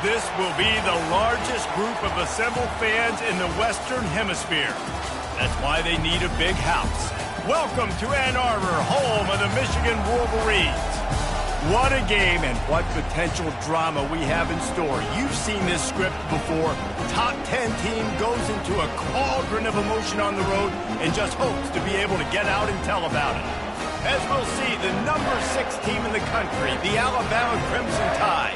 This will be the largest group of assembled fans in the Western Hemisphere. That's why they need a big house. Welcome to Ann Arbor, home of the Michigan Wolverines. What a game and what potential drama we have in store. You've seen this script before. Top 10 team goes into a cauldron of emotion on the road and just hopes to be able to get out and tell about it. As we'll see, the number 6 team in the country, the Alabama Crimson Tide,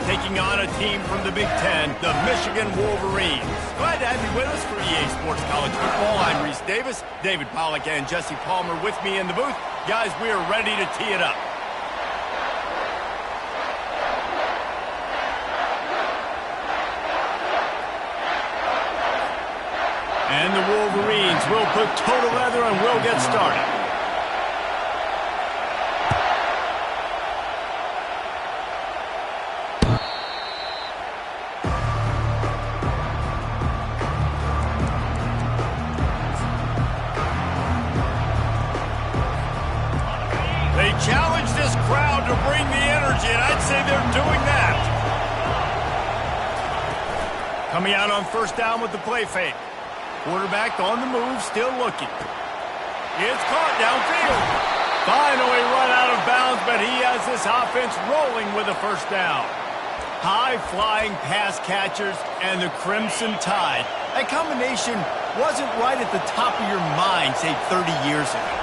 taking on a team from the Big Ten, the Michigan Wolverines. Glad to have you with us for EA Sports College Football. I'm Reese Davis, David Pollack and Jesse Palmer with me in the booth. Guys, we are ready to tee it up. And the Wolverines will put total leather and will get started. They challenge this crowd to bring the energy, and I'd say they're doing that. Coming out on first down with the play fake. Quarterback on the move, still looking. It's caught downfield. Finally run out of bounds, but he has this offense rolling with a first down. High-flying pass catchers and the Crimson Tide. That combination wasn't right at the top of your mind, say, 30 years ago.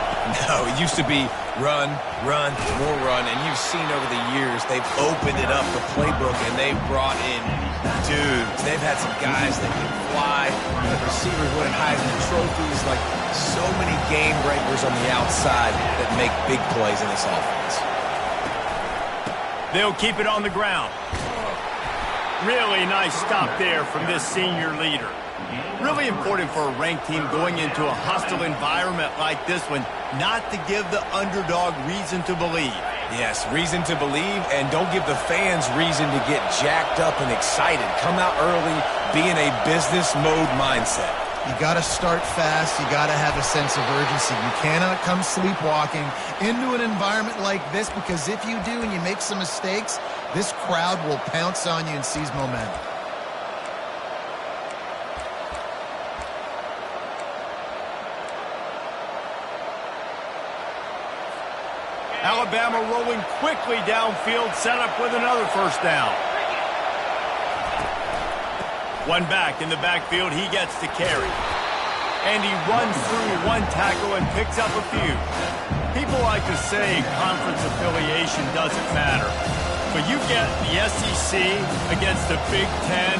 No, it used to be run, run, more run, and you've seen over the years they've opened it up, the playbook, and they've brought in dudes. They've had some guys that can fly, the receivers winning Heisman trophies, like so many game breakers on the outside that make big plays in this offense. They'll keep it on the ground. Really nice stop there from this senior leader. Really important for a ranked team going into a hostile environment like this one, not to give the underdog reason to believe. Yes, reason to believe, and don't give the fans reason to get jacked up and excited. Come out early, be in a business mode mindset. You got to start fast. You got to have a sense of urgency. You cannot come sleepwalking into an environment like this, because if you do and you make some mistakes, this crowd will pounce on you and seize momentum. Alabama rolling quickly downfield, set up with another first down. One back in the backfield, he gets to carry. And he runs through one tackle and picks up a few. People like to say conference affiliation doesn't matter. But you get the SEC against the Big Ten,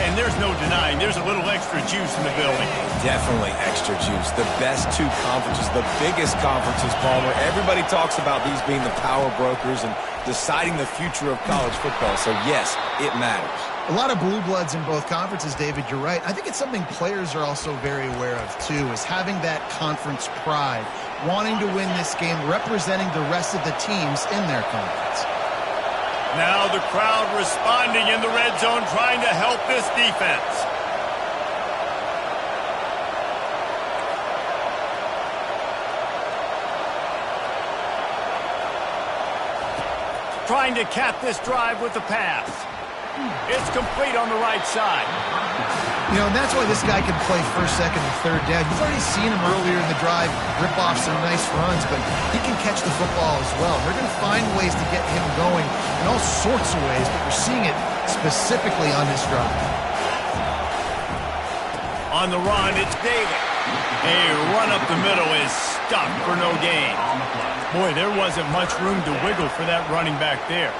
and there's no denying there's a little extra juice in the building. Definitely extra juice. The best two conferences, the biggest conferences, Palmer. Everybody talks about these being the power brokers and deciding the future of college football. So, yes, it matters. A lot of blue bloods in both conferences, David. You're right. I think it's something players are also very aware of, too, is having that conference pride, wanting to win this game, representing the rest of the teams in their conference. Now the crowd responding in the red zone, trying to help this defense. Trying to cap this drive with the pass. It's complete on the right side. You know, and that's why this guy can play first, second, and third down. You've already seen him earlier in the drive rip off some nice runs, but he can catch the football as well. They're going to find ways to get him going in all sorts of ways, but we're seeing it specifically on this drive. On the run, it's Davis. A run up the middle is stuck for no gain. Boy, there wasn't much room to wiggle for that running back there.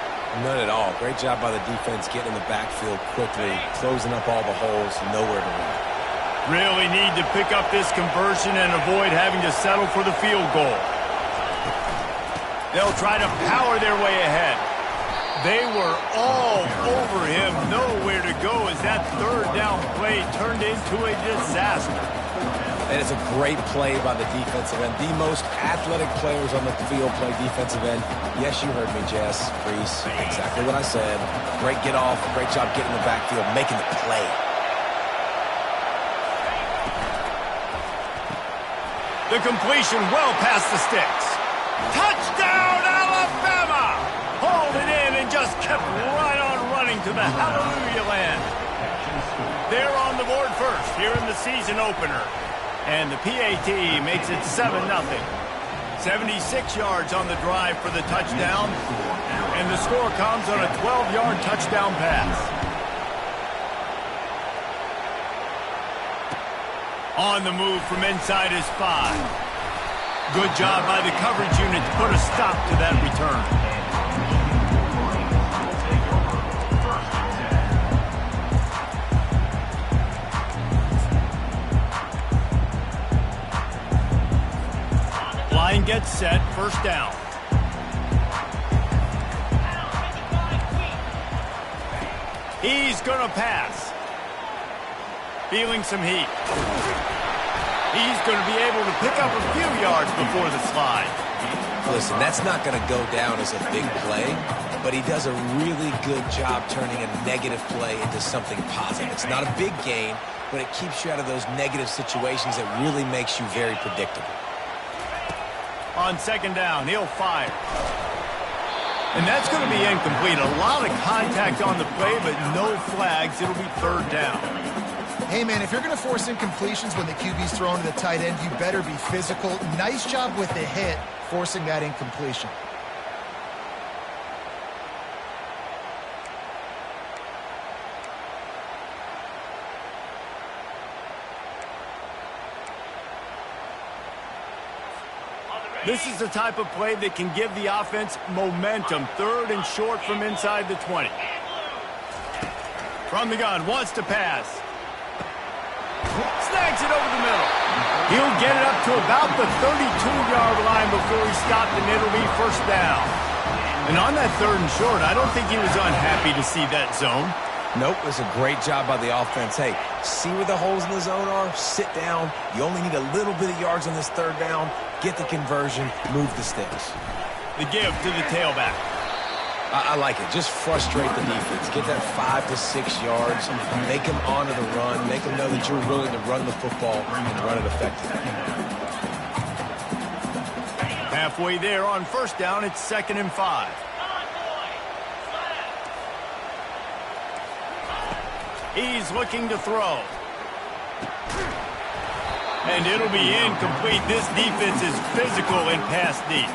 None at all. Great job by the defense getting in the backfield quickly, closing up all the holes, nowhere to run. Really need to pick up this conversion and avoid having to settle for the field goal. They'll try to power their way ahead. They were all over him, nowhere to go as that third down play turned into a disaster. And it's a great play by the defensive end. The most athletic players on the field play defensive end. Yes, you heard me, Jess, Reese. Exactly what I said. Great get off. Great job getting in the backfield, making the play. The completion well past the sticks. Touchdown, Alabama! Hauled it in and just kept right on running traveling to the Hallelujah Land. They're on the board first here in the season opener. And the PAT makes it 7-0. 76 yards on the drive for the touchdown. And the score comes on a 12-yard touchdown pass. On the move from inside his 5. Good job by the coverage unit to put a stop to that return. Line gets set, first down. He's going to pass. Feeling some heat. He's going to be able to pick up a few yards before the slide. Listen, that's not going to go down as a big play, but he does a really good job turning a negative play into something positive. It's not a big gain, but it keeps you out of those negative situations that really makes you very predictable. On second down, he'll fire. And that's going to be incomplete. A lot of contact on the play, but no flags. It'll be third down. Hey, man, if you're going to force incompletions when the QB's thrown to the tight end, you better be physical. Nice job with the hit, forcing that incompletion. This is the type of play that can give the offense momentum. Third and short from inside the 20. From the gun, wants to pass. Snags it over the middle. He'll get it up to about the 32-yard line before he stopped, and it'll be first down. And on that third and short, I don't think he was unhappy to see that zone. Nope, it was a great job by the offense. Hey, see where the holes in the zone are? Sit down. You only need a little bit of yards on this third down. Get the conversion. Move the sticks. The give to the tailback. I like it. Just frustrate the defense. Get that 5 to 6 yards. Make them honor the run. Make them know that you're willing to run the football and run it effectively. Halfway there on first down, it's 2nd and 5. He's looking to throw. And it'll be incomplete. This defense is physical and pass deep.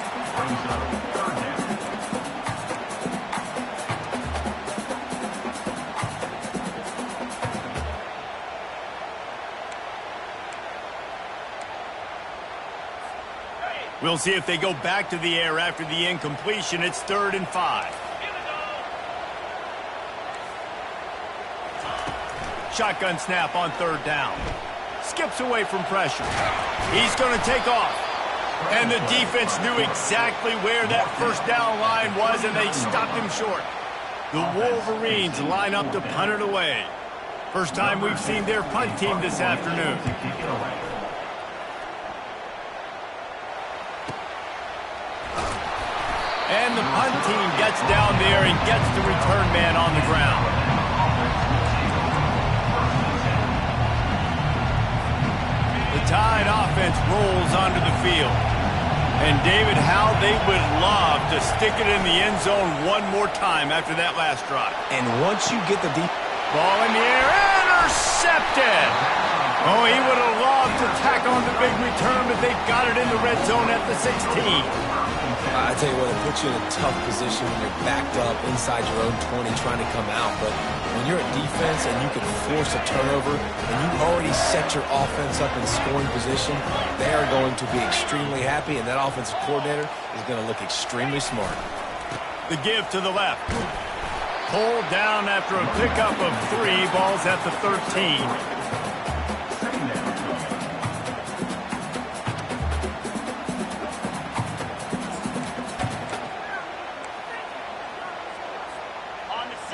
We'll see if they go back to the air after the incompletion. It's 3rd and 5. Shotgun snap on third down. Skips away from pressure. He's going to take off. And the defense knew exactly where that first down line was, and they stopped him short. The Wolverines line up to punt it away. First time we've seen their punt team this afternoon. And the punt team gets down there and gets the return man on the ground. The Tide offense rolls onto the field. And David, how they would love to stick it in the end zone one more time after that last drive. And once you get the deep ball in the air, intercepted. Oh, he would have loved to tack on the big return, but they got it in the red zone at the 16. I tell you what, it puts you in a tough position when you're backed up inside your own 20 trying to come out. But when you're a defense and you can force a turnover and you already set your offense up in scoring position, they are going to be extremely happy, and that offensive coordinator is going to look extremely smart. The give to the left. Pulled down after a pickup of 3. Balls at the 13.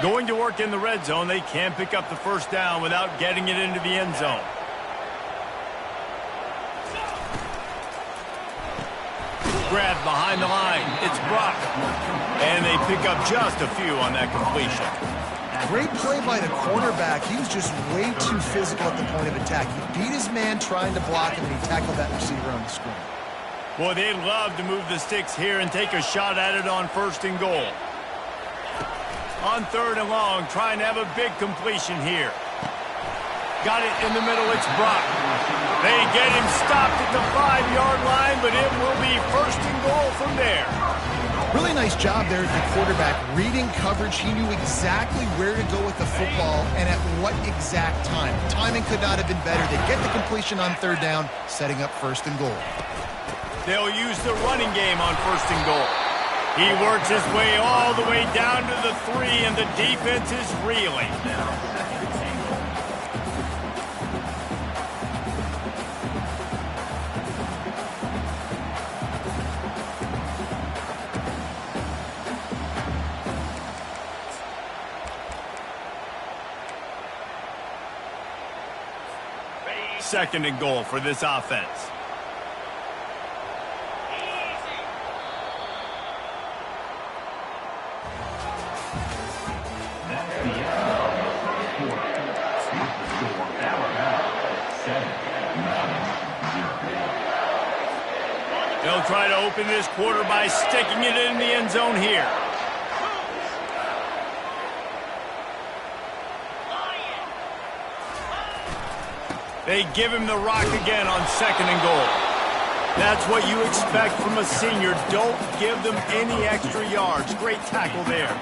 Going to work in the red zone. They can't pick up the first down without getting it into the end zone. Grabbed behind the line. It's Brock. And they pick up just a few on that completion. Great play by the cornerback. He was just way too physical at the point of attack. He beat his man trying to block him, and he tackled that receiver on the screen. Boy, they'd love to move the sticks here and take a shot at it on 1st and goal. On 3rd and long, trying to have a big completion here. Got it in the middle, it's Brock. They get him stopped at the 5-yard line, but it will be 1st and goal from there. Really nice job there at the quarterback. Reading coverage, he knew exactly where to go with the football and at what exact time. Timing could not have been better. They get the completion on 3rd down, setting up 1st and goal. They'll use the running game on 1st and goal. He works his way all the way down to the 3, and the defense is reeling. Second and goal for this offense. They'll try to open this quarter by sticking it in the end zone here. They give him the rock again on 2nd and goal. That's what you expect from a senior. Don't give them any extra yards. Great tackle there.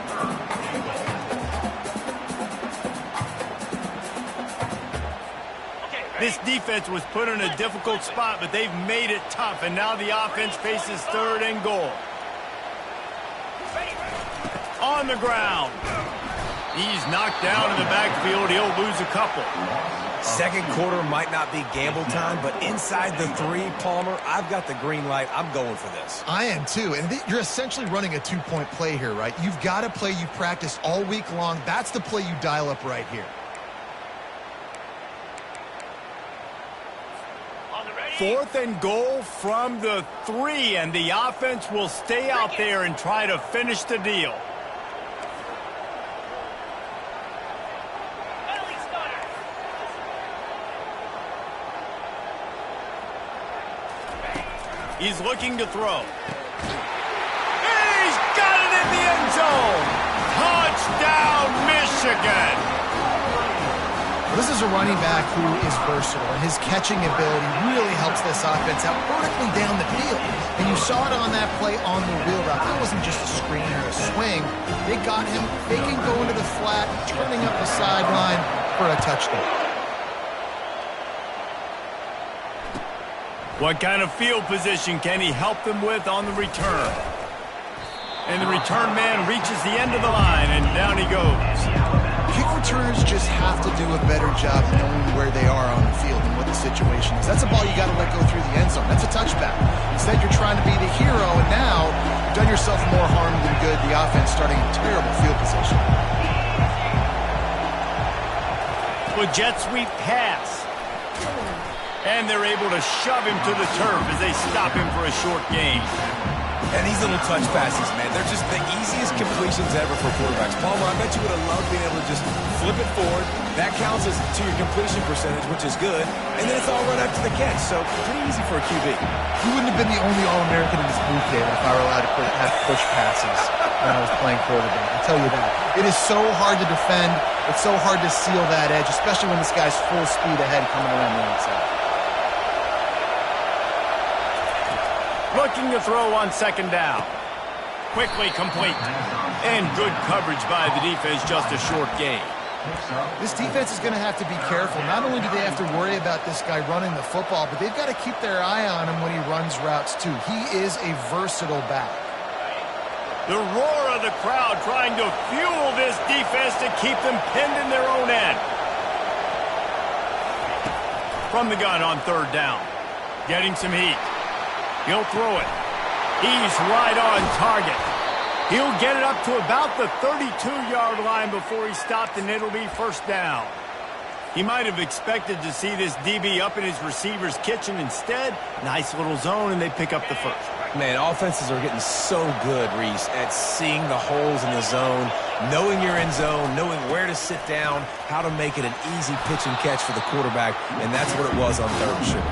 This defense was put in a difficult spot, but they've made it tough, and now the offense faces 3rd and goal. On the ground. He's knocked down in the backfield. He'll lose a couple. Second quarter might not be gamble time, but inside the 3, Palmer, I've got the green light. I'm going for this. I am too, and you're essentially running a 2-point play here, right? You've got a play you practice all week long. That's the play you dial up right here. 4th and goal from the 3, and the offense will stay out there and try to finish the deal. He's looking to throw. He's got it in the end zone. Touchdown, Michigan. This is a running back who is versatile, and his catching ability really helps this offense out vertically down the field. And you saw it on that play on the wheel route. That wasn't just a screen or a swing. They got him faking going to the flat, turning up the sideline for a touchdown. What kind of field position can he help them with on the return? And the return man reaches the end of the line, and down he goes. Kick returners just have to do a better job knowing where they are on the field and what the situation is. That's a ball you got to let go through the end zone. That's a touchback. Instead, you're trying to be the hero, and now you've done yourself more harm than good. The offense starting in terrible field position. With jet sweep pass. And they're able to shove him to the turf as they stop him for a short gain. And these little touch passes, man, they're just the easiest completions ever for quarterbacks. Palmer, I bet you would have loved being able to just flip it forward. That counts as to your completion percentage, which is good. And then it's all right up to the catch. So pretty easy for a QB. You wouldn't have been the only All-American in this booth game if I were allowed to have push passes when I was playing quarterback. I'll tell you that. It is so hard to defend. It's so hard to seal that edge, especially when this guy's full speed ahead coming around the outside. Looking to throw on 2nd down. Quickly complete. And good coverage by the defense, just a short gain. This defense is going to have to be careful. Not only do they have to worry about this guy running the football, but they've got to keep their eye on him when he runs routes too. He is a versatile back. The roar of the crowd trying to fuel this defense to keep them pinned in their own end. From the gun on 3rd down. Getting some heat. He'll throw it. He's right on target. He'll get it up to about the 32-yard line before he stopped, and it'll be 1st down. He might have expected to see this DB up in his receiver's kitchen. Instead, nice little zone, and they pick up the 1st. Man, offenses are getting so good, Reese, at seeing the holes in the zone, knowing your end zone, knowing where to sit down, how to make it an easy pitch and catch for the quarterback, and that's what it was on 3rd and short.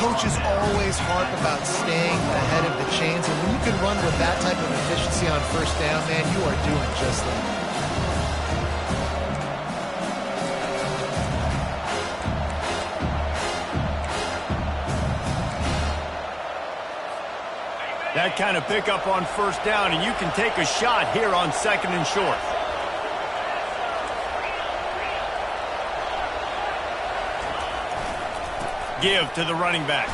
Coaches always harp about staying ahead of the chains, and when you can run with that type of efficiency on 1st down, man, you are doing just that. That kind of pickup on first down, and you can take a shot here on 2nd and short. Give to the running back.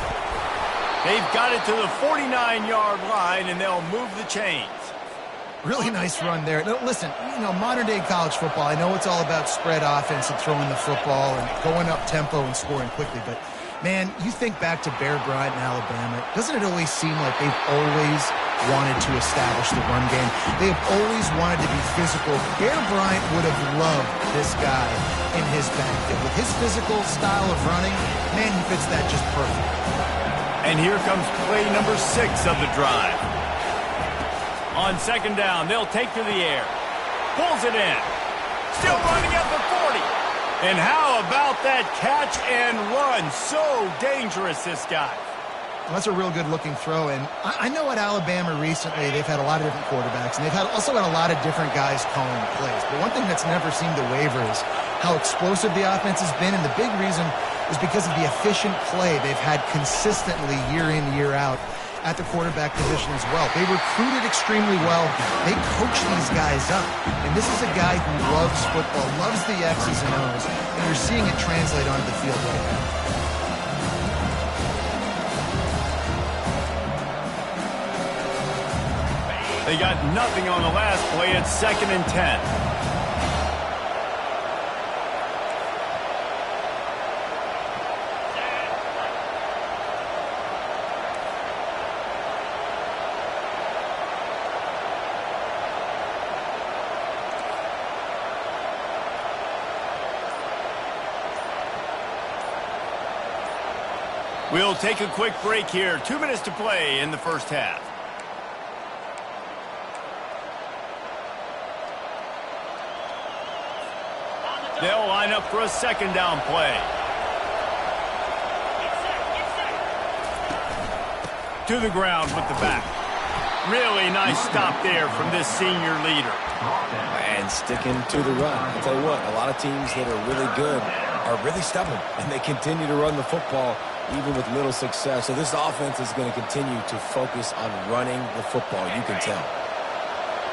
They've got it to the 49-yard line, and they'll move the chains. Really nice run there. No, listen, modern-day college football, I know it's all about spread offense and throwing the football and going up tempo and scoring quickly, but, man, you think back to Bear Bryant in Alabama, doesn't it always seem like they've always wanted to establish the run game? They've always wanted to be physical. Bear Bryant would have loved this guy in his backfield. With his physical style of running, man, he fits that just perfect. And here comes play number 6 of the drive. On 2nd down, they'll take to the air. Pulls it in. Still running at the 40. And how about that catch and run? So dangerous, this guy. Well, that's a real good-looking throw. And I know at Alabama recently they've had a lot of different quarterbacks, and they've also had a lot of different guys calling plays. But one thing that's never seemed to waver is how explosive the offense has been, and the big reason is because of the efficient play they've had consistently year in, year out at the quarterback position as well. They recruited extremely well. They coach these guys up. And this is a guy who loves football, loves the X's and O's, and you're seeing it translate onto the field right now. They got nothing on the last play. It's 2nd and 10. We'll take a quick break here. 2 minutes to play in the first half. They'll line up for a 2nd down play. To the ground with the back. Really nice stop there from this senior leader. And sticking to the run. I'll tell you what, a lot of teams that are really good are really stubborn, and they continue to run the football even with little success. So this offense is going to continue to focus on running the football, you can tell.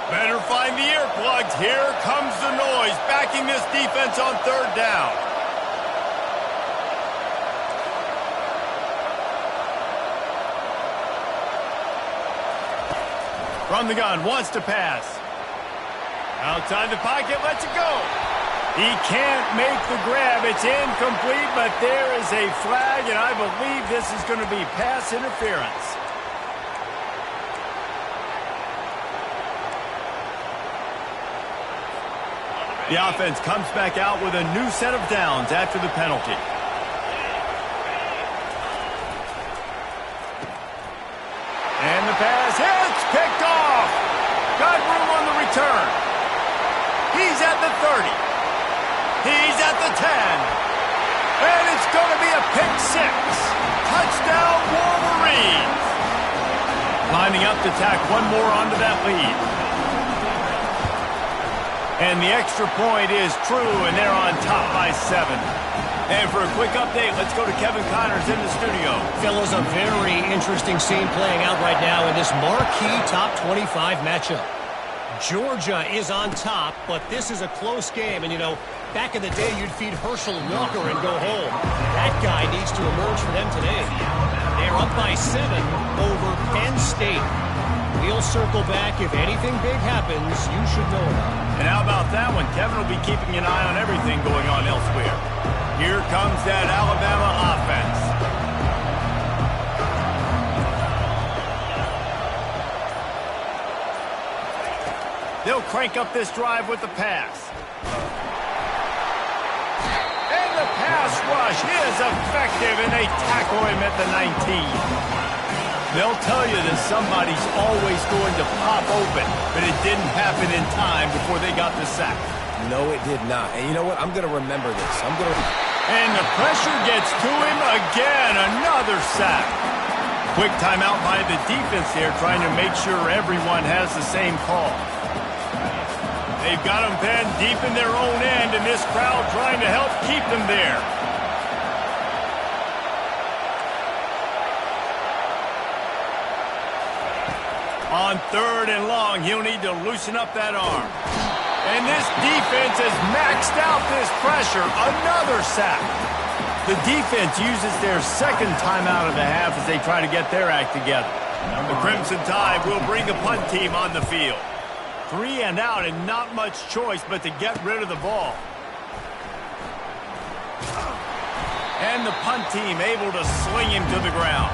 Better find the earplugs. Here comes the noise, backing this defense on 3rd down. From the gun, wants to pass. Outside the pocket, lets it go. He can't make the grab. It's incomplete, but there is a flag, and I believe this is going to be pass interference. The offense comes back out with a new set of downs after the penalty. And the pass hits, picked off. Got room on the return. He's at the 30. He's at the 10. And it's going to be a pick 6. Touchdown, Wolverines. Lining up to tack one more onto that lead. And the extra point is true, and they're on top by 7. And for a quick update, let's go to Kevin Connors in the studio. Fellas, a very interesting scene playing out right now in this marquee top 25 matchup. Georgia is on top, but this is a close game. And, back in the day, you'd feed Herschel Walker and go home. That guy needs to emerge for them today. They're up by 7 over Penn State. We'll circle back. If anything big happens, you should know about it. And how about that one? Kevin will be keeping an eye on everything going on elsewhere. Here comes that Alabama offense. They'll crank up this drive with the pass. And the pass rush is effective, and they tackle him at the 19. They'll tell you that somebody's always going to pop open, but it didn't happen in time before they got the sack. No, it did not. And you know what? I'm going to remember this. And the pressure gets to him again. Another sack. Quick timeout by the defense there, trying to make sure everyone has the same call. They've got them penned deep in their own end, and this crowd trying to help keep them there. On 3rd and long, he'll need to loosen up that arm. And this defense has maxed out this pressure. Another sack. The defense uses their second timeout of the half as they try to get their act together. The Crimson Tide will bring the punt team on the field. 3 and out and not much choice but to get rid of the ball. And the punt team able to sling him to the ground.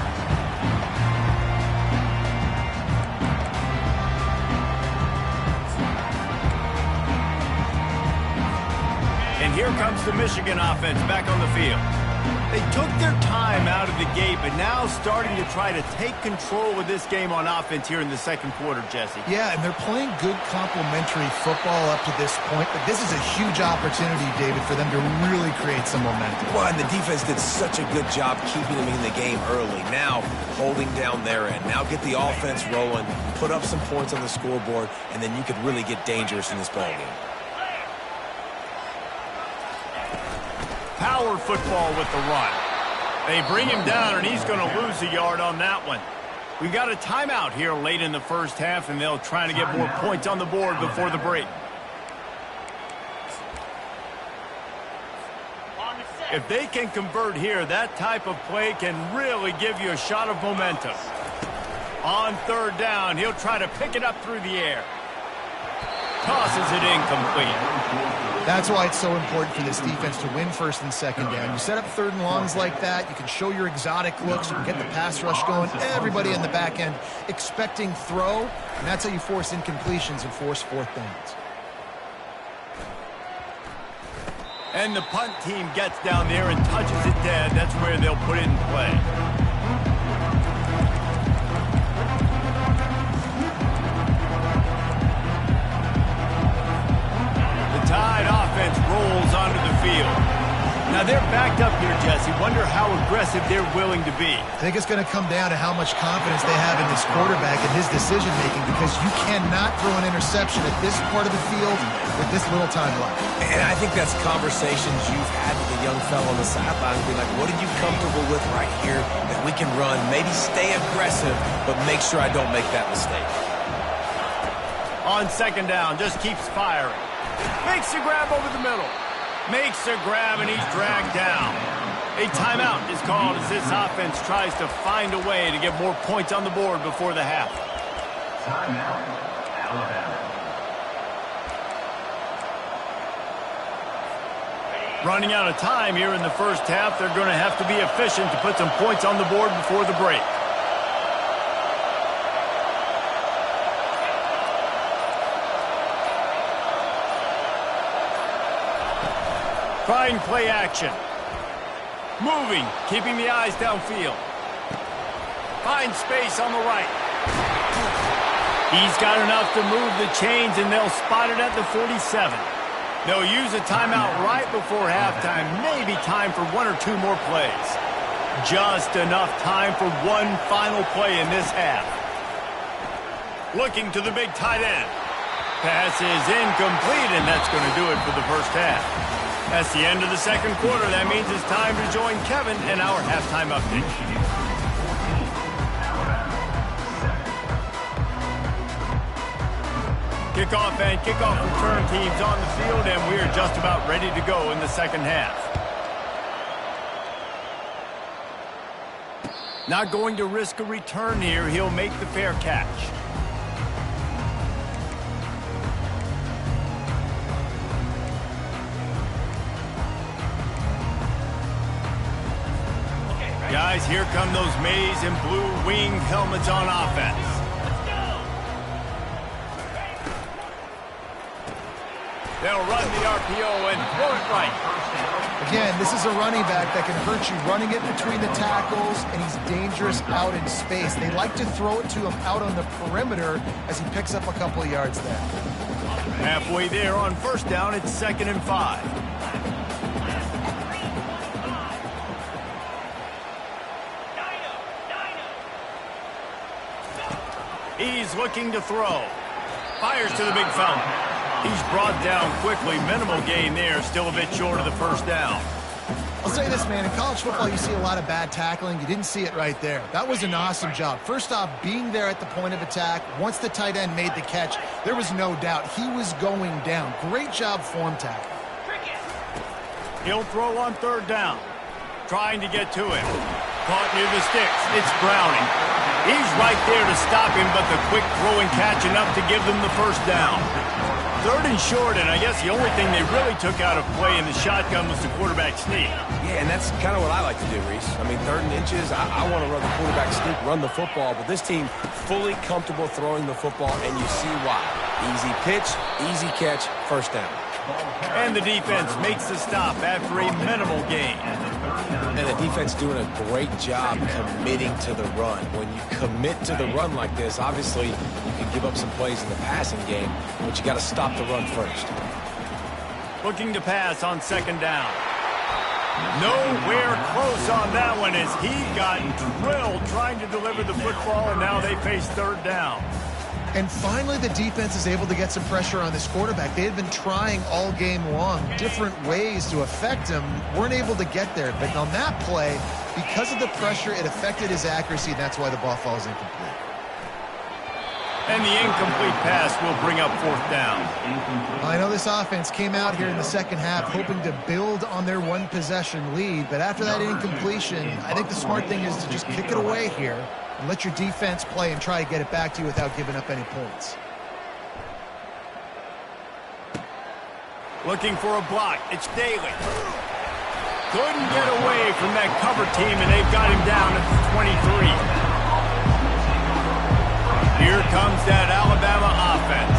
And here comes the Michigan offense back on the field. They took their time out of the gate, but now starting to try to take control of this game on offense here in the second quarter, Jesse. Yeah, and they're playing good complementary football up to this point, but this is a huge opportunity, David, for them to really create some momentum. Well, and the defense did such a good job keeping them in the game early. Now, holding down their end. Now get the offense rolling, put up some points on the scoreboard, and then you could really get dangerous in this ballgame. Power football with the run. They bring him down, and he's going to lose a yard on that one. We got a timeout here late in the first half, and they'll try to get more points on the board before the break. If they can convert here, that type of play can really give you a shot of momentum. On 3rd down, he'll try to pick it up through the air. Tosses it incomplete. That's why it's so important for this defense to win 1st and 2nd down. You set up 3rd and longs like that, you can show your exotic looks, you can get the pass rush going, everybody in the back end expecting throw, and that's how you force incompletions and force 4th downs. And the punt team gets down there and touches it dead. That's where they'll put it in play. Tide offense rolls onto the field. Now they're backed up here, Jesse. Wonder how aggressive they're willing to be. I think it's going to come down to how much confidence they have in this quarterback and his decision-making, because you cannot throw an interception at this part of the field with this little time left. And I think that's conversations you've had with a young fellow on the sideline. Be like, what are you comfortable with right here that we can run? Maybe stay aggressive, but make sure I don't make that mistake. On 2nd down, just keeps firing. Makes a grab over the middle. Makes a grab, and he's dragged down. A timeout is called as this offense tries to find a way to get more points on the board before the half. Timeout, Alabama. Running out of time here in the first half. They're going to have to be efficient to put some points on the board before the break. Trying play action. Moving, keeping the eyes downfield. Finds space on the right. He's got enough to move the chains, and they'll spot it at the 47. They'll use a timeout right before halftime. Maybe time for 1 or 2 more plays. Just enough time for one final play in this half. Looking to the big tight end. Pass is incomplete, and that's going to do it for the first half. That's the end of the second quarter. That means it's time to join Kevin in our halftime update. Kickoff and kickoff return teams on the field, and we're just about ready to go in the second half. Not going to risk a return here. He'll make the fair catch. Guys, here come those maize and blue winged helmets on offense. They'll run the RPO and throw it right. Again, this is a running back that can hurt you running it between the tackles, and he's dangerous out in space. They like to throw it to him out on the perimeter as he picks up a couple of yards there. Halfway there on 1st down, it's 2nd and 5. He's looking to throw. Fires to the big fella. He's brought down quickly. Minimal gain there. Still a bit short of the 1st down. I'll say this, man. In college football, you see a lot of bad tackling. You didn't see it right there. That was an awesome job. First off, being there at the point of attack. Once the tight end made the catch, there was no doubt he was going down. Great job form tackle. He'll throw on third down. Trying to get to him. Caught near the sticks. It's Browning. He's right there to stop him, but the quick throw and catch enough to give them the first down. Third and short, and I guess the only thing they really took out of play in the shotgun was the quarterback sneak. Yeah, and that's kind of what I like to do, Reese. I mean, third and inches, I want to run the quarterback sneak, run the football, but this team fully comfortable throwing the football, and you see why. Easy pitch, easy catch, first down. And the defense makes the stop after a minimal gain. And the defense doing a great job committing to the run. When you commit to the run like this, obviously you can give up some plays in the passing game, but you got to stop the run first. Looking to pass on second down. Nowhere close on that one as he got drilled trying to deliver the football, and now they face third down. And finally, the defense is able to get some pressure on this quarterback. They had been trying all game long, different ways to affect him, weren't able to get there. But on that play, because of the pressure, it affected his accuracy, and that's why the ball falls incomplete. And the incomplete pass will bring up fourth down. I know this offense came out here in the second half hoping to build on their one-possession lead, but after that incompletion, I think the smart thing is to just kick it away here and let your defense play and try to get it back to you without giving up any points. Looking for a block. It's Daly. Couldn't get away from that cover team, and they've got him down at the 23. Here comes that Alabama offense.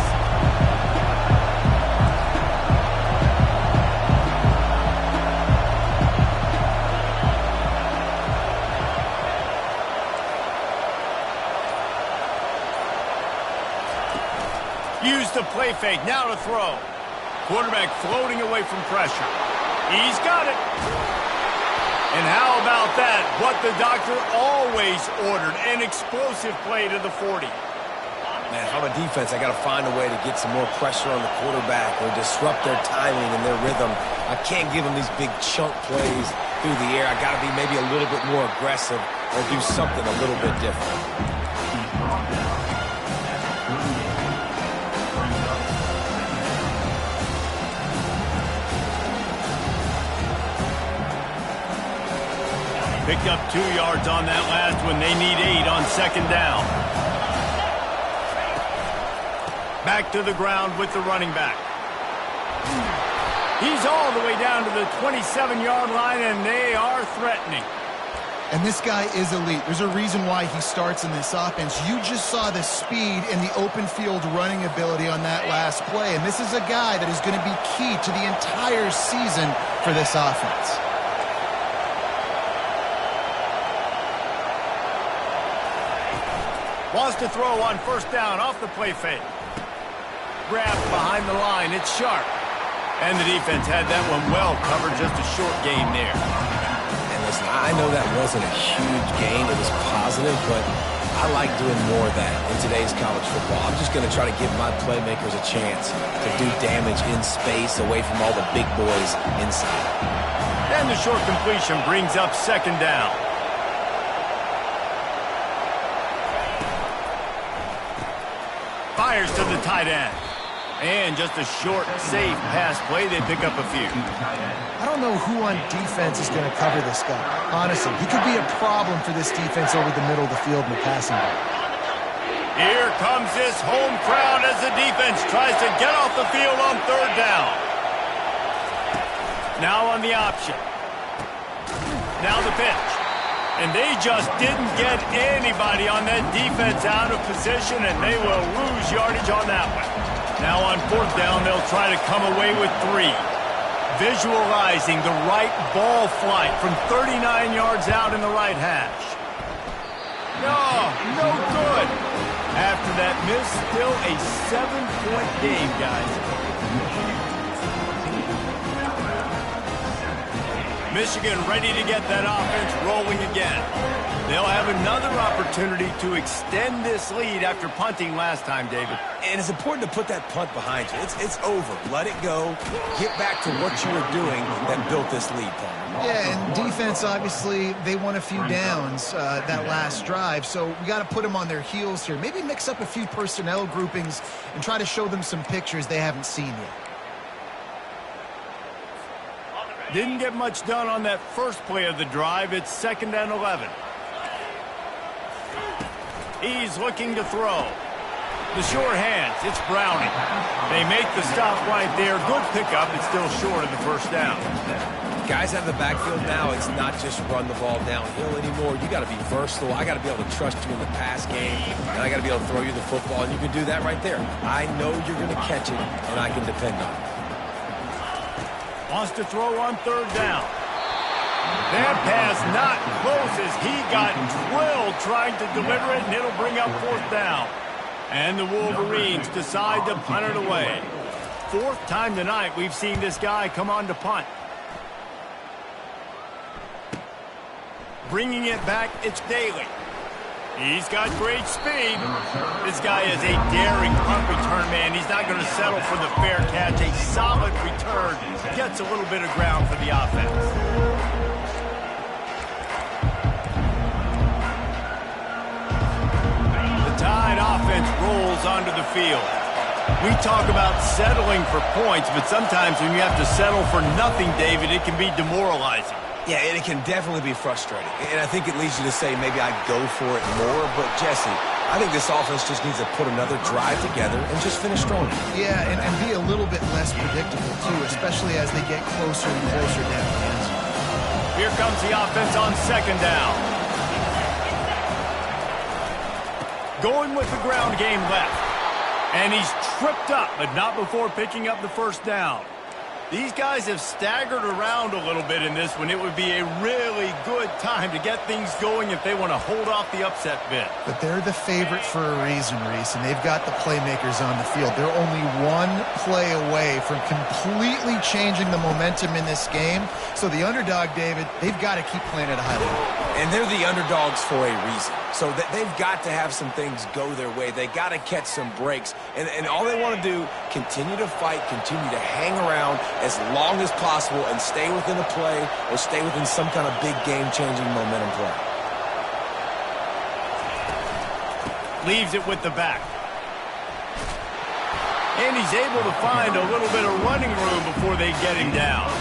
Use the play fake, now to throw. Quarterback floating away from pressure. He's got it. And how about that? What the doctor always ordered, an explosive play to the 40. Man, if I'm a defense, I got to find a way to get some more pressure on the quarterback or disrupt their timing and their rhythm. I can't give them these big chunk plays through the air. I got to be maybe a little bit more aggressive or do something a little bit different. Picked up 2 yards on that last one. They need 8 on second down. Back to the ground with the running back. He's all the way down to the 27-yard line, and they are threatening. And this guy is elite. There's a reason why he starts in this offense. You just saw the speed and the open field running ability on that last play, and this is a guy that is going to be key to the entire season for this offense. Wants to throw on first down off the play fake. Grab behind the line. It's sharp. And the defense had that one well covered. Just a short gain there. And listen, I know that wasn't a huge gain. It was positive, but I like doing more of that in today's college football. I'm just going to try to give my playmakers a chance to do damage in space away from all the big boys inside. And the short completion brings up second down. Fires to the tight end. And just a short, safe pass play. They pick up a few. I don't know who on defense is going to cover this guy. Honestly, he could be a problem for this defense over the middle of the field in the passing game. Here comes this home crowd as the defense tries to get off the field on third down. Now on the option. Now the pitch. And they just didn't get anybody on that defense out of position, and they will lose yardage on that one. Now on fourth down, they'll try to come away with 3. Visualizing the right ball flight from 39 yards out in the right hash. No good. After that miss, still a 7-point game, guys. Michigan ready to get that offense rolling again. They'll have another opportunity to extend this lead after punting last time, David. And it's important to put that punt behind you. It's over. Let it go. Get back to what you were doing that built this lead, Paul. Yeah, and defense, obviously, they won a few downs that last drive, so we got to put them on their heels here. Maybe mix up a few personnel groupings and try to show them some pictures they haven't seen yet. Didn't get much done on that first play of the drive. It's 2nd and 11. He's looking to throw. The sure hands, it's Browning. They make the stop right there. Good pickup. It's still short of the first down. Guys out of the backfield now, it's not just run the ball downhill anymore. You got to be versatile. I got to be able to trust you in the pass game, and I got to be able to throw you the football, and you can do that right there. I know you're going to catch it, and I can depend on it. Wants to throw on 3rd down. That pass not close as he got drilled trying to deliver it, and it'll bring up 4th down. And the Wolverines decide to punt it away. 4th time tonight we've seen this guy come on to punt. Bringing it back, it's Daly. He's got great speed. This guy is a daring punt return man. He's not going to settle for the fair catch. A solid return. Gets a little bit of ground for the offense. The Tide offense rolls onto the field. We talk about settling for points, but sometimes when you have to settle for nothing, David, it can be demoralizing. Yeah, and it can definitely be frustrating. And I think it leads you to say maybe I'd go for it more. But, Jesse, I think this offense just needs to put another drive together and just finish strong. Yeah, and be a little bit less predictable, too, especially as they get closer and closer down the end zone. Here comes the offense on 2nd down. Going with the ground game left. And he's tripped up, but not before picking up the 1st down. These guys have staggered around a little bit in this one. It would be a really good time to get things going if they want to hold off the upset bid. But they're the favorite for a reason, Reese, and they've got the playmakers on the field. They're only one play away from completely changing the momentum in this game. So the underdog, David, they've got to keep playing at a high level. And they're the underdogs for a reason. So they've got to have some things go their way. They got to catch some breaks. And all they want to do, continue to fight, continue to hang around as long as possible and stay within a play or stay within some kind of big game-changing momentum play. Leaves it with the back. And he's able to find a little bit of running room before they get him down.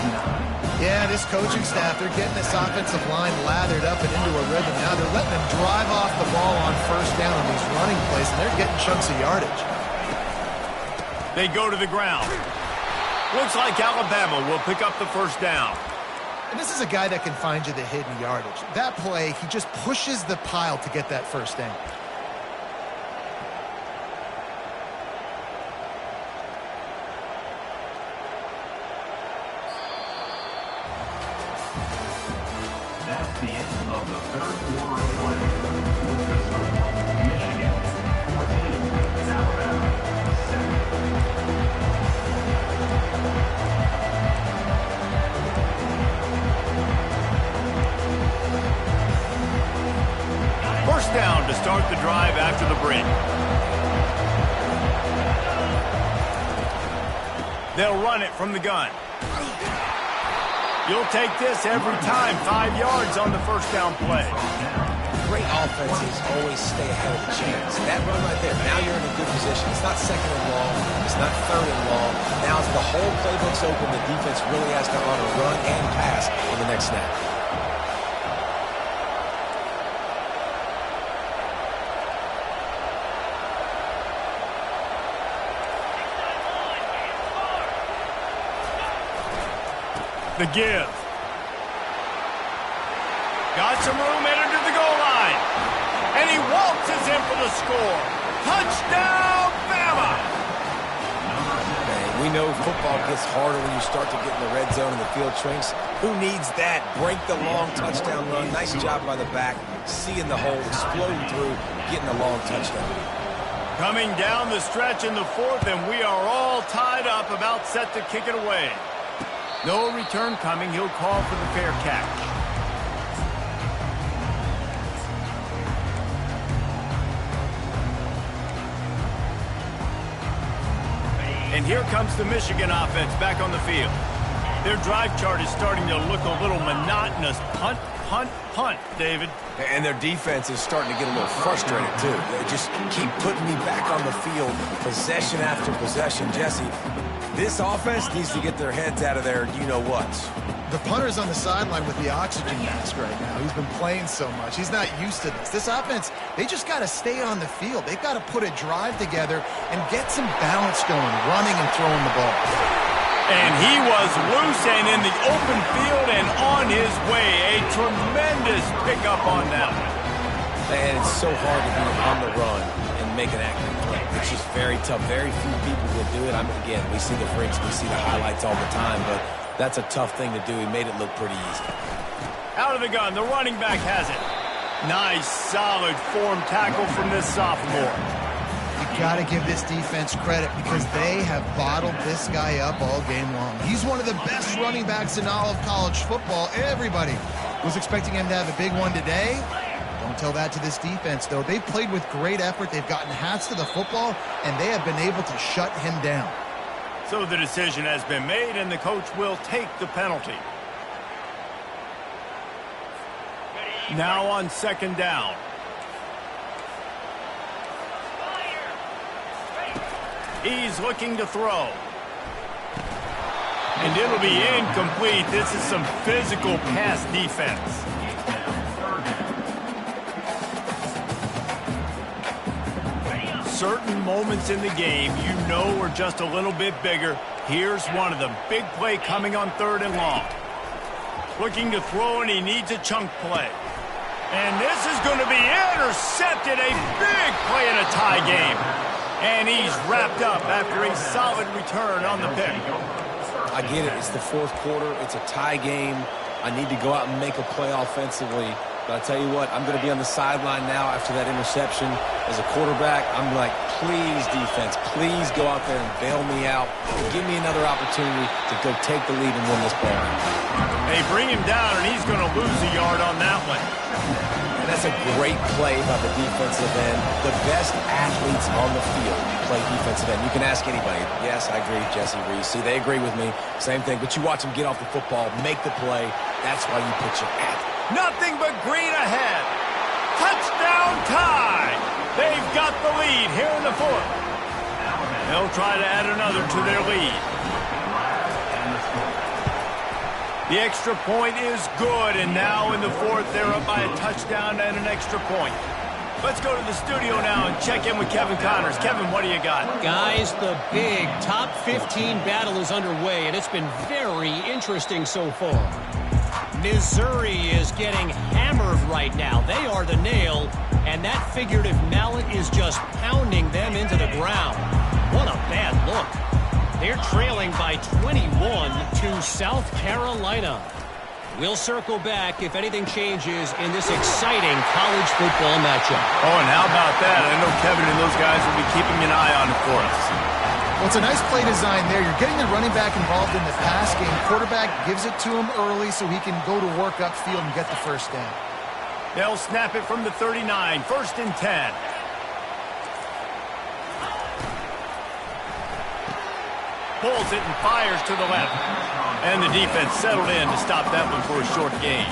Yeah, this coaching staff, they're getting this offensive line lathered up and into a rhythm. Now they're letting them drive off the ball on 1st down on these running plays, and they're getting chunks of yardage. They go to the ground. Looks like Alabama will pick up the 1st down. And this is a guy that can find you the hidden yardage. That play, he just pushes the pile to get that 1st down. That's the end of the 3rd quarter of play. Michigan 14, Alabama 7. 1st down to start the drive after the break. They'll run it from the gun. You'll take this every time. 5 yards on the 1st down play. Great offenses always stay ahead of the chains. That run right there, now you're in a good position. It's not 2nd and long. It's not 3rd and long. Now as the whole playbook's open, the defense really has to honor run and pass on the next snap. The give. Got some room headed to the goal line. And he waltzes in for the score. Touchdown, Bama! Man, we know football gets harder when you start to get in the red zone and the field shrinks. Who needs that? Break the long touchdown run. Nice job by the back. Seeing the hole, exploding through, getting a long touchdown. Coming down the stretch in the 4th, and we are all tied up, about set to kick it away. No return coming. He'll call for the fair catch. here comes the Michigan offense back on the field. Their drive chart is starting to look a little monotonous. Punt, punt, punt, David. And their defense is starting to get a little frustrated, too. They just keep putting me back on the field, possession after possession. Jesse, this offense needs to get their heads out of their you-know-what. The punter's on the sideline with the oxygen mask right now. He's been playing so much. He's not used to this. This offense, they just got to stay on the field. They've got to put a drive together and get some balance going, running and throwing the ball. And he was loose and in the open field and on his way. A tremendous pickup on that one. And it's so hard to be on the run and make an accurate play. It's just very tough. Very few people will do it. I mean, again, we see the freaks, we see the highlights all the time, but that's a tough thing to do. He made it look pretty easy. Out of the gun, the running back has it. Nice, solid form tackle from this sophomore. You got to give this defense credit because they have bottled this guy up all game long. He's one of the best running backs in all of college football. Everybody was expecting him to have a big one today. Don't tell that to this defense, though. They've played with great effort. They've gotten hats to the football, and they have been able to shut him down. So the decision has been made, and the coach will take the penalty. Now on second down. He's looking to throw. And it'll be incomplete. This is some physical pass defense. Certain moments in the game you know are just a little bit bigger. Here's one of them. Big play coming on third and long. Looking to throw, and he needs a chunk play. And this is going to be intercepted. A big play in a tie game. And he's wrapped up after a solid return on the pick. I get it. It's the fourth quarter. It's a tie game. I need to go out and make a play offensively. But I tell you what, I'm going to be on the sideline now after that interception. As a quarterback, I'm like, please, defense, please go out there and bail me out. Give me another opportunity to go take the lead and win this ball. They bring him down, and he's going to lose a yard on that one. And that's a great play by the defensive end. The best athletes on the field play defensive end. You can ask anybody. Yes, I agree, Jesse Reese. See, they agree with me. Same thing. But you watch them get off the football, make the play. That's why you put your athlete. Nothing but green ahead. Touchdown tie. They've got the lead here in the fourth. They'll try to add another to their lead. The extra point is good, and now in the fourth, they're up by a touchdown and an extra point. Let's go to the studio now and check in with Kevin Connors. Kevin, what do you got? Guys, the big top 15 battle is underway, and it's been very interesting so far. Missouri is getting hammered right now. They are the nail, and that figurative mallet is just pounding them into the ground. What a bad look. They're trailing by 21 to South Carolina. We'll circle back if anything changes in this exciting college football matchup. Oh, and how about that? I know Kevin and those guys will be keeping an eye on it for us. Well, it's a nice play design there. You're getting the running back involved in the pass game. Quarterback gives it to him early so he can go to work upfield and get the first down. They'll snap it from the 39, 1st and 10. Pulls it and fires to the left. And the defense settled in to stop that one for a short gain.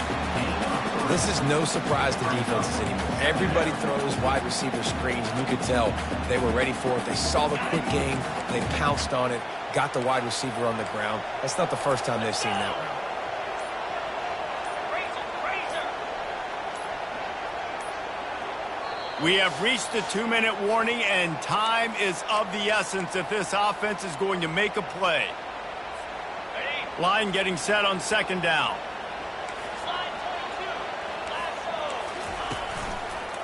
This is no surprise to defenses anymore. Everybody throws wide receiver screens, and you could tell they were ready for it. They saw the quick game. They pounced on it, got the wide receiver on the ground. That's not the first time they've seen that route. We have reached the 2-minute warning, and time is of the essence if this offense is going to make a play. Line getting set on second down.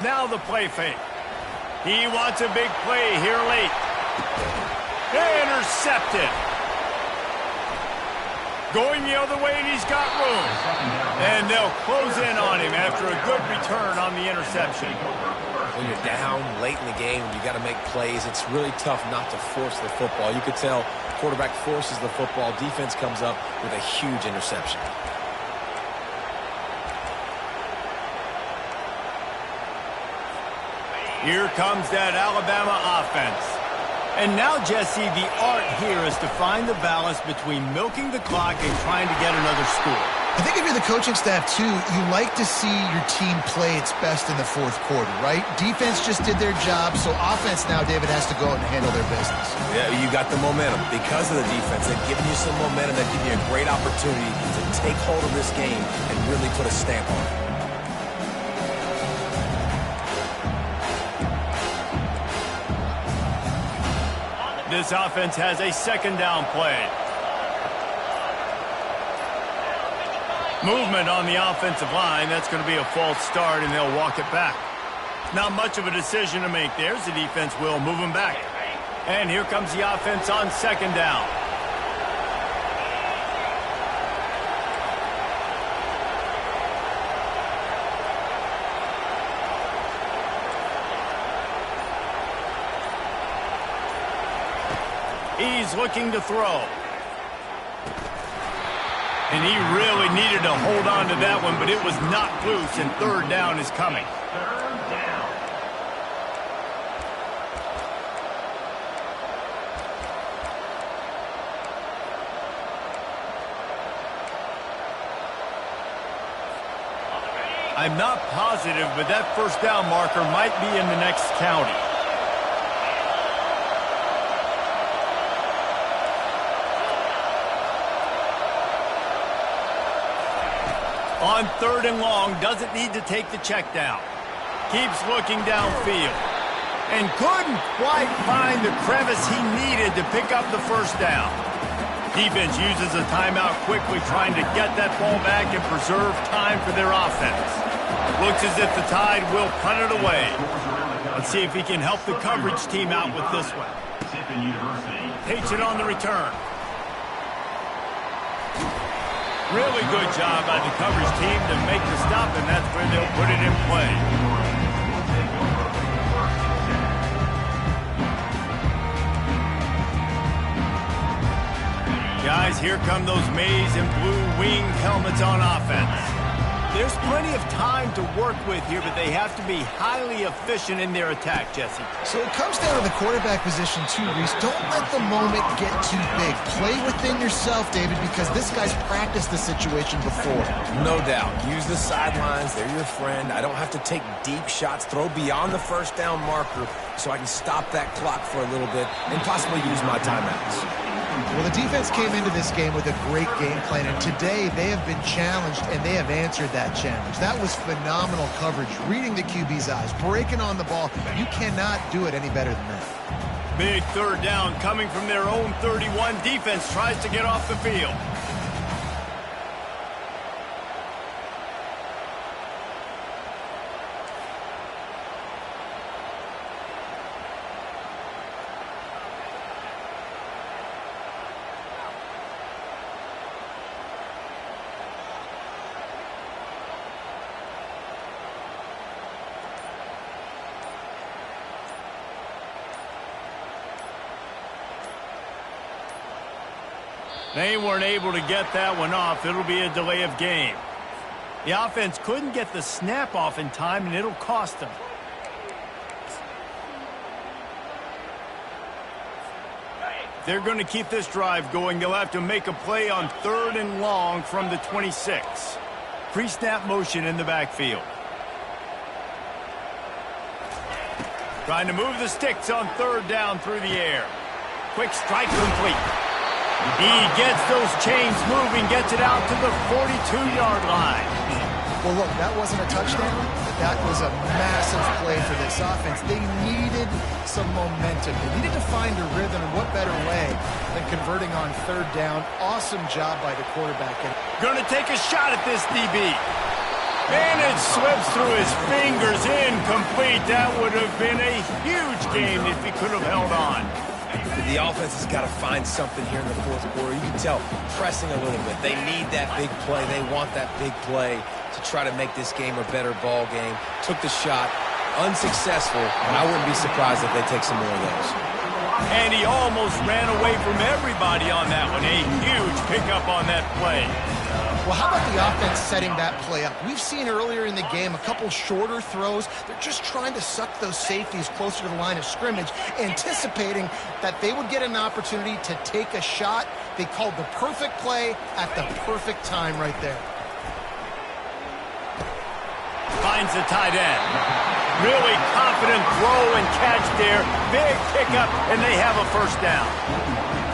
Now the play fake. He wants a big play here late. Intercepted. Going the other way, and he's got room. And they'll close in on him after a good return on the interception. When you're down late in the game, when you got to make plays, it's really tough not to force the football. You could tell quarterback forces the football. Defense comes up with a huge interception. Here comes that Alabama offense. And now, Jesse, the art here is to find the balance between milking the clock and trying to get another score. I think if you're the coaching staff, too, you like to see your team play its best in the fourth quarter, right? Defense just did their job, so offense now, David, has to go out and handle their business. Yeah, you got the momentum. Because of the defense, they've given you some momentum that give you a great opportunity to take hold of this game and really put a stamp on it. This offense has a second down play. Movement on the offensive line. That's going to be a false start, and they'll walk it back. Not much of a decision to make there, as the defense will move them back. And here comes the offense on second down. He's looking to throw. And he really needed to hold on to that one, but it was knocked loose, and third down is coming. Third down. I'm not positive, but that first down marker might be in the next county. On third and long, doesn't need to take the check down. Keeps looking downfield. And couldn't quite find the crevice he needed to pick up the first down. Defense uses a timeout quickly, trying to get that ball back and preserve time for their offense. Looks as if the Tide will punt it away. Let's see if he can help the coverage team out with this one. Takes it on the return. Really good job by the coverage team to make the stop, and that's where they'll put it in play. Guys, here come those maize and blue winged helmets on offense. There's plenty of time to work with here, but they have to be highly efficient in their attack, Jesse. So it comes down to the quarterback position too, Reese. Don't let the moment get too big. Play within yourself, David, because this guy's practiced the situation before. No doubt. Use the sidelines. They're your friend. I don't have to take deep shots. Throw beyond the first down marker so I can stop that clock for a little bit and possibly use my timeouts. Well, the defense came into this game with a great game plan, and today they have been challenged, and they have answered that challenge. That was phenomenal coverage, reading the QB's eyes, breaking on the ball. You cannot do it any better than that. Big third down coming from their own 31. Defense tries to get off the field. They weren't able to get that one off. It'll be a delay of game. The offense couldn't get the snap off in time, and it'll cost them. They're going to keep this drive going. They'll have to make a play on third and long from the 26. Pre-snap motion in the backfield. Trying to move the sticks on third down through the air. Quick strike complete. He gets those chains moving, gets it out to the 42-yard line. Well, look, that wasn't a touchdown, but that was a massive play for this offense. They needed some momentum. They needed to find a rhythm, and what better way than converting on third down. Awesome job by the quarterback. Going to take a shot at this DB. And it slips through his fingers, incomplete. That would have been a huge game if he could have held on. The offense has got to find something here in the fourth quarter. You can tell pressing a little bit. They need that big play. They want that big play to try to make this game a better ball game. Took the shot, unsuccessful, and I wouldn't be surprised if they take some more of those. And he almost ran away from everybody on that one. A huge pickup on that play. Well, how about the offense setting that play up? We've seen earlier in the game a couple shorter throws. They're just trying to suck those safeties closer to the line of scrimmage, anticipating that they would get an opportunity to take a shot. They called the perfect play at the perfect time right there. Finds the tight end. Really confident throw and catch there. Big pickup, and they have a first down.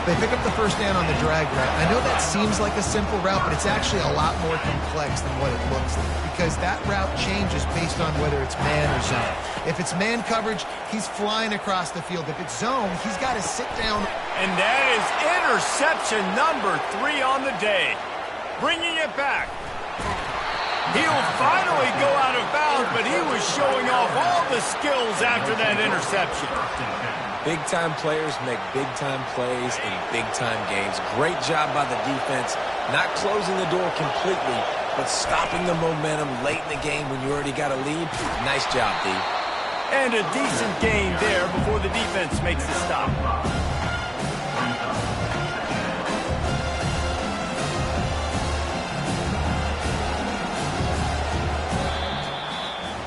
They pick up the first down on the drag route. I know that seems like a simple route, but it's actually a lot more complex than what it looks like because that route changes based on whether it's man or zone. If it's man coverage, he's flying across the field. If it's zone, he's got to sit down. And that is interception number 3 on the day. Bringing it back. He'll finally go out of bounds, but he was showing off all the skills after that interception. Big-time players make big-time plays in big-time games. Great job by the defense, not closing the door completely, but stopping the momentum late in the game when you already got a lead. Nice job, D. And a decent gain there before the defense makes the stop.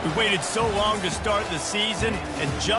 We waited so long to start the season, and just